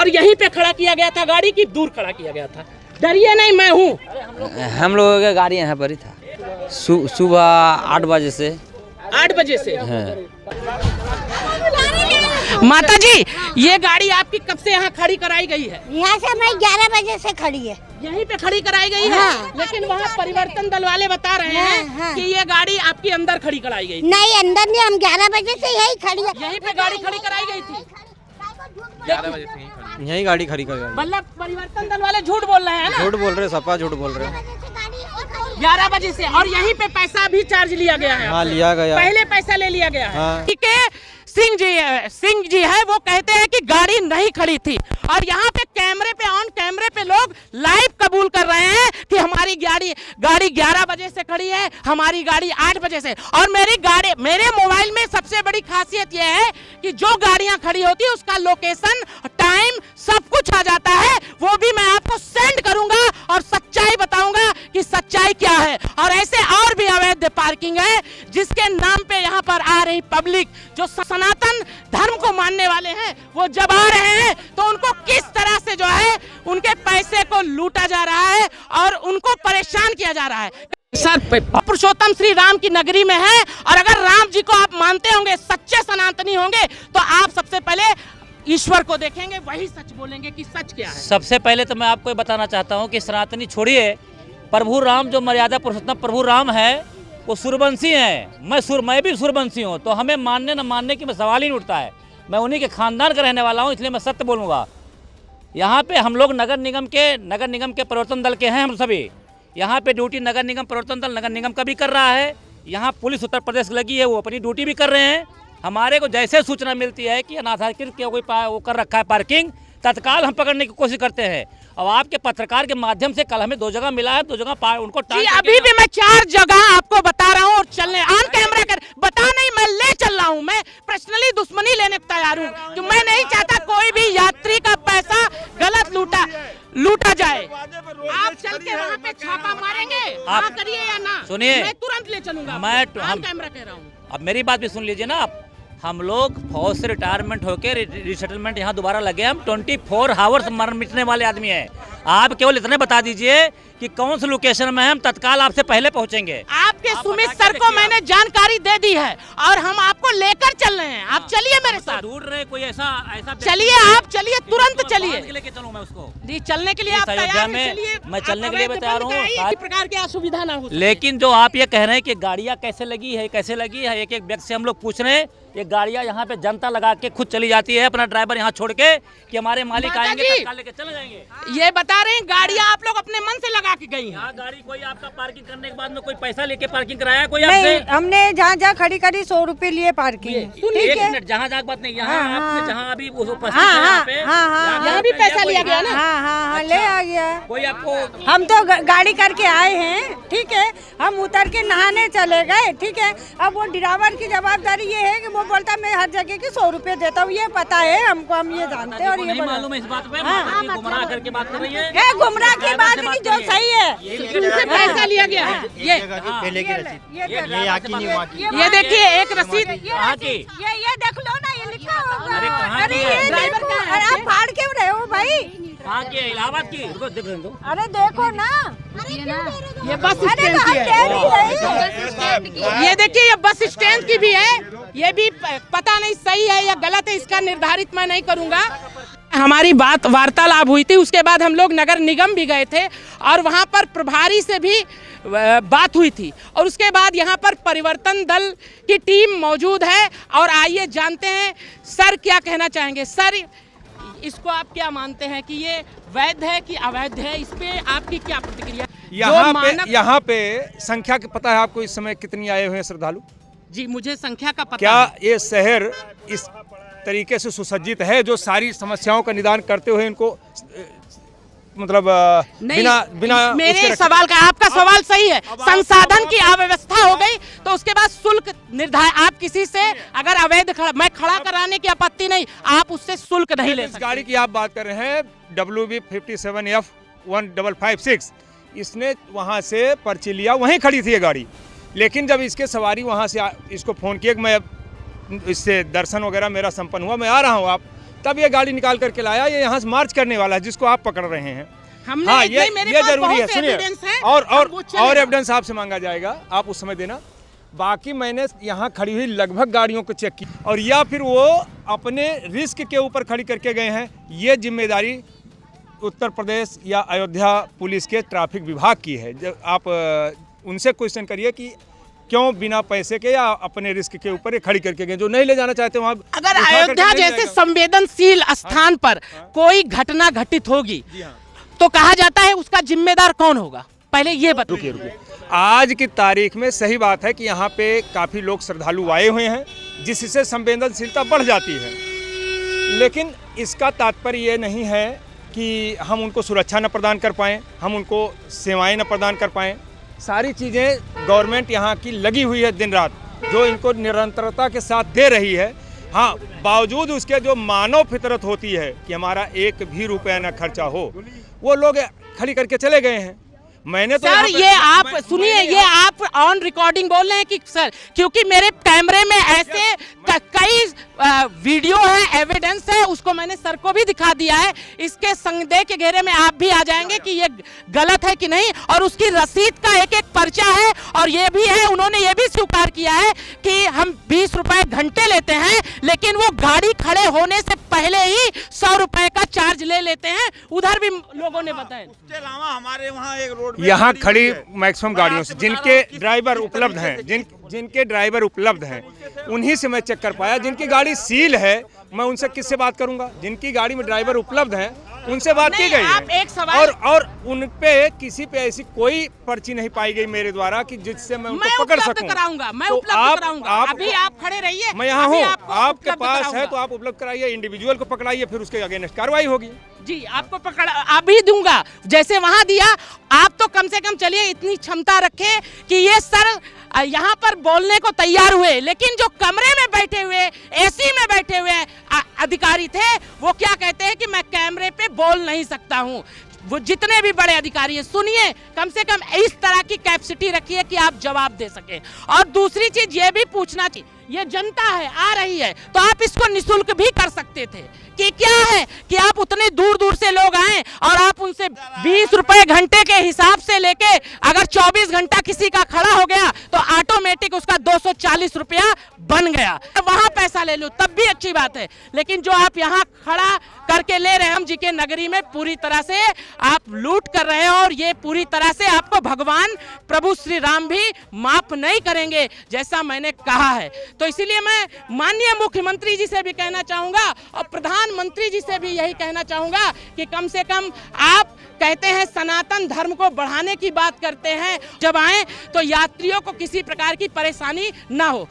और यहीं पे खड़ा किया गया था गाड़ी की दूर खड़ा किया गया था? डरिए नहीं, मैं हूँ। हम लोगों का गाड़ी यहाँ पर ही था सुबह 8 बजे से। 8 बजे से? हाँ। माता जी, ये गाड़ी आपकी कब से यहाँ खड़ी कराई गई है? यहाँ से मैं 11 बजे से खड़ी है। यहीं पे खड़ी कराई गई है? हाँ। लेकिन वहाँ परिवर्तन दल वाले बता रहे हैं हाँ। कि ये गाड़ी आपकी अंदर खड़ी कराई गई। नहीं, अंदर नहीं, हम 11 बजे से यही खड़ी है। यहीं पे गाड़ी खड़ी कराई गई थी? 11 बजे से यही गाड़ी खड़ी कर गई। मतलब परिवर्तन दल वाले झूठ बोल रहे हैं ना? झूठ बोल रहे, सपा झूठ बोल रहे हैं। 11 बजे से, और यहीं पे पैसा भी चार्ज लिया गया है? हाँ, लिया गया। पहले पैसा ले लिया गया है। हाँ। ठीक है। सिंह जी है, वो कहते हैं कि गाड़ी नहीं खड़ी थी, और यहाँ पे कैमरे पे ऑन कैमरे पे लोग लाइव कबूल कर रहे हैं कि हमारी गाड़ी 11 बजे से खड़ी है, हमारी गाड़ी 8 बजे से। और मेरे मोबाइल में सबसे बड़ी खासियत यह है कि जो गाड़ियां खड़ी होती है उसका लोकेशन, टाइम, सब कुछ आ जाता है। वो भी मैं आपको सेंड करूंगा और सच्चाई बताऊंगा कि सच्चाई क्या है। और ऐसे और भी अवैध पार्किंग है जिसके नाम पे यहाँ पर आ रही पब्लिक, जो सनातन धर्म को मानने वाले हैं, वो जब आ रहे हैं तो उनको किस तरह से जो है उनके पैसे को लूटा जा रहा है और उनको परेशान किया जा रहा है। सर, पुरुषोत्तम श्री राम की नगरी में है, और अगर राम जी को आप मानते होंगे, सच्चे सनातनी होंगे, तो आप सबसे पहले ईश्वर को देखेंगे, वही सच बोलेंगे कि सच क्या है। सबसे पहले तो मैं आपको ये बताना चाहता हूँ कि सनातनी छोड़िए, प्रभु राम जो मर्यादा पुरुषोत्तम प्रभु राम है वो सूर्यवंशी हैं। मैं भी सूर्यवंशी हूँ, तो हमें मानने न मानने की सवाल ही नहीं उठता है। मैं उन्हीं के खानदान का रहने वाला हूँ, इसलिए मैं सत्य बोलूँगा। यहाँ पे हम लोग नगर निगम के प्रवर्तन दल के हैं। हम सभी यहाँ पे ड्यूटी नगर निगम प्रवर्तन दल नगर निगम का भी कर रहा है। यहाँ पुलिस उत्तर प्रदेश लगी है, वो अपनी ड्यूटी भी कर रहे हैं। हमारे को जैसे सूचना मिलती है कि अनाधिकृत कोई वो कर रखा है पार्किंग, तत्काल हम पकड़ने की कोशिश करते हैं। और आपके पत्रकार के माध्यम से कल हमें 2 जगह मिला है, 2 जगह उनको अभी भी मैं 4 जगह आपको बता रहा हूँ, और चलने ऑन कैमरा कर बता नहीं, मैं ले चल रहा हूँ। मैं पर्सनली दुश्मनी लेने को तैयार हूँ, कि मैं नहीं चाहता कोई भी यात्री का पैसा गलत लूटा जाए। आप चल के वहाँ पे छापा मारेंगे, हाँ करिए या ना? सुनिए, मैं तुरंत ले चलूंगा। मैं ऑन कैमरा कह रहा हूँ। अब मेरी बात भी सुन लीजिए ना आप। हम लोग फौज से रिटायरमेंट होकर रिसेटलमेंट यहाँ दोबारा लगे। हम 24 आवर्स मर मिटने वाले आदमी हैं। आप केवल इतने बता दीजिए कि कौन सी लोकेशन में है, हम तत्काल आपसे पहले पहुँचेंगे। आपके सुमित सर को मैंने जानकारी दे दी है, और हम आपको लेकर चल रहे हैं। आप चलिए मेरे साथ। ढूंढ रहे कोई ऐसा चलिए, आप चलिए, तुरंत चलिए। लेके चलूं मैं उसको? जी, चलने के लिए आप तैयार हैं? चलिए, मैं चलने के लिए तैयार हूँ। किसी प्रकार की असुविधा ना हो। लेकिन जो आप ये कह रहे हैं कि गाड़ियाँ कैसे लगी है, एक एक व्यक्ति से हम लोग पूछ रहे हैं। ये गाड़ियाँ यहाँ पे जनता लगा के खुद चली जाती है, अपना ड्राइवर यहाँ छोड़ के कि हमारे मालिक आएंगे तत्काल लेके चले जाएंगे। ये बता रहे हैं गाड़ियाँ आप लोग अपने मन से लगा के गई हैं। गाड़ी कोई आपका पार्किंग करने के बाद में कोई पैसा लेके पार्किंग कराया कोई आपसे? हमने जहाँ खड़ी करी 100 रुपए लिए पार्किंग। एक मिनट, जहाँ बात नहीं, यहाँ आपने जहाँ अभी यहाँ भी पैसा लिया गया ना? हाँ, ले आ गया। कोई आपको? हम तो गाड़ी करके आए हैं, ठीक है। हम उतर के नहाने चले गए, ठीक है। अब वो ड्राइवर की जवाबदारी ये है कि वो बोलता मैं हर जगह के 100 रुपए देता हूँ। ये पता है हमको, हम ये जानते हैं। और ये मालूम है इस बात पे? गुमराह करके बात कर रही है। गुमराह की बात नहीं, जो सही है। उनसे पैसा लिया गया है। ये पहले की रसीद ये देखिए, एक रसीद ये देख लो ना, ये लिखा होगा। अरे कहाँ अरे की है? ये देखो, अरे आप फाड़ क्यों रहे हो भाई? कहाँ की है? इलाहाबाद की? अरे देखो ना, ये बस स्टैंड की है। ये देखिए, ये बस स्टैंड की भी है। ये भी पता नहीं सही है या गलत है, इसका निर्धारित मैं नहीं करूंगा। हमारी वार्तालाप हुई थी, उसके बाद हम लोग नगर निगम भी गए थे, और वहाँ पर प्रभारी से भी बात हुई थी, और उसके बाद यहाँ पर परिवर्तन दल की टीम मौजूद है। और आइए जानते हैं सर क्या कहना चाहेंगे। सर, इसको आप क्या मानते हैं कि ये वैध है कि अवैध है? इस पे आपकी क्या प्रतिक्रिया? यहाँ पे संख्या के पता है आपको इस समय कितनी आए हुए हैं श्रद्धालु? जी, मुझे संख्या का पता क्या है। ये शहर इस तरीके से सुसज्जित है जो सारी समस्याओं का निदान करते हुए इनको मतलब बिना मेरे सवाल का, आपका सवाल सही है। संसाधन की अव्यवस्था हो गई तो उसके बाद शुल्क निर्धारित, आप किसी से अगर अवैध मैं खड़ा कराने की आपत्ति नहीं, आप उससे शुल्क नहीं ले सकते। गाड़ी की आप बात कर रहे हैं WB57F1556, इसने वहां से पर्ची लिया, वहीं खड़ी थी ये गाड़ी। लेकिन जब इसके सवारी वहां से इसको फ़ोन किया कि मैं इससे दर्शन वगैरह मेरा संपन्न हुआ, मैं आ रहा हूँ, आप तब ये गाड़ी निकाल करके लाया, ये यहाँ से मार्च करने वाला है जिसको आप पकड़ रहे हैं। हमने हाँ, नहीं, मेरे ये पास जरूरी है, बहुत से सुनिए, evidence हैं, और हम वो चलेगा। और एविडेंस आपसे मांगा जाएगा, आप उस समय देना। बाकी मैंने यहाँ खड़ी हुई लगभग गाड़ियों को चेक की, और या फिर वो अपने रिस्क के ऊपर खड़ी करके गए हैं। ये जिम्मेदारी उत्तर प्रदेश या अयोध्या पुलिस के ट्रैफिक विभाग की है। जब आप उनसे क्वेश्चन करिए कि क्यों बिना पैसे के या अपने रिस्क के ऊपर ये खड़ी करके गए, जो नहीं ले जाना चाहते वहाँ अगर उठा करके अयोध्या नहीं जैसे जाएगा। संवेदनशील स्थान पर कोई घटना घटित होगी जी हाँ। तो कहा जाता है उसका जिम्मेदार कौन होगा, पहले ये बताइए। रुकिए। आज की तारीख में सही बात है कि यहाँ पे काफ़ी लोग श्रद्धालु आए हुए हैं, जिससे संवेदनशीलता बढ़ जाती है, लेकिन इसका तात्पर्य ये नहीं है कि हम उनको सुरक्षा न प्रदान कर पाएँ, हम उनको सेवाएं न प्रदान कर पाएँ। सारी चीज़ें गवर्नमेंट यहाँ की लगी हुई है दिन रात, जो इनको निरंतरता के साथ दे रही है। हाँ, बावजूद उसके जो मानव फितरत होती है कि हमारा एक भी रुपया न खर्चा हो, वो लोग खड़ी करके चले गए हैं। मैंने तो सर ये आप सुनिए, ये आप ऑन रिकॉर्डिंग बोल रहे हैं कि सर, क्योंकि मेरे कैमरे में ऐसे कई वीडियो है, एविडेंस है, उसको मैंने सर को भी दिखा दिया है। इसके संदेह के घेरे में आप भी आ जाएंगे कि ये गलत है कि नहीं, और उसकी रसीद का एक एक पर्चा है, और ये भी है, उन्होंने ये भी स्वीकार किया है कि हम 20 रुपए घंटे लेते हैं, लेकिन वो गाड़ी खड़े होने से पहले ही 100 रुपए का चार्ज ले लेते हैं। उधर भी लोगों ने बताया। उसके अलावा हमारे वहाँ एक रोड पे यहाँ गाड़ी खड़ी है। मैक्सिमम गाड़ियों से जिनके ड्राइवर उपलब्ध हैं, जिनके ड्राइवर उपलब्ध हैं, उन्हीं से मैं चेक कर पाया। जिनकी गाड़ी सील है, मैं उनसे किससे बात करूंगा? जिनकी गाड़ी में ड्राइवर उपलब्ध हैं, उनसे बात की नहीं, गई आप है। एक सवाल- और उन पे किसी पे ऐसी कोई पर्ची नहीं पाई गई मेरे द्वारा कि जिससे मैं उनको पकड़ उपलब्ध सकूं। कराऊंगा, मैं तो उपलब्ध कराऊंगा। अभी आप खड़े रहिए, मैं यहाँ अभी हूँ, आपको आपके उपलब्ध पास है कराऊंगा। तो आप उपलब्ध कराइए, इंडिविजुअल को पकड़ाइए, फिर उसके अगेंस्ट कार्रवाई होगी। जी, आपको पकड़ अभी दूंगा, जैसे वहां दिया। आप तो कम से कम चलिए इतनी क्षमता रखें कि ये सर यहाँ पर बोलने को तैयार हुए, लेकिन जो कमरे में बैठे हुए, एसी में बैठे हुए अधिकारी थे, वो क्या कहते हैं कि मैं कैमरे पे बोल नहीं सकता हूँ। वो जितने भी बड़े अधिकारी हैं, सुनिए, कम से कम इस तरह की कैपेसिटी रखिए कि आप जवाब दे सकें। और दूसरी चीज ये भी पूछना चाहिए, ये जनता है, आ रही है, तो आप इसको निःशुल्क भी कर सकते थे कि क्या है कि आप उतने दूर दूर से लोग आए और आप उनसे 20 रुपए घंटे के हिसाब से लेके, अगर 24 घंटा किसी का खड़ा हो गया तो ऑटोमेटिक उसका 240 रुपया बन गया, वहां पैसा ले लो तब भी अच्छी बात है। लेकिन जो आप यहाँ खड़ा करके ले रहे हैं, हम जी के नगरी में पूरी तरह से आप लूट कर रहे हैं, और ये पूरी तरह से आपको भगवान प्रभु श्री राम भी माफ नहीं करेंगे, जैसा मैंने कहा है। तो इसीलिए मैं माननीय मुख्यमंत्री जी से भी कहना चाहूंगा और प्रधानमंत्री जी से भी यही कहना चाहूंगा कि कम से कम आप कहते हैं सनातन धर्म को बढ़ाने की बात करते हैं, जब आए तो यात्रियों को किसी प्रकार की परेशानी ना हो।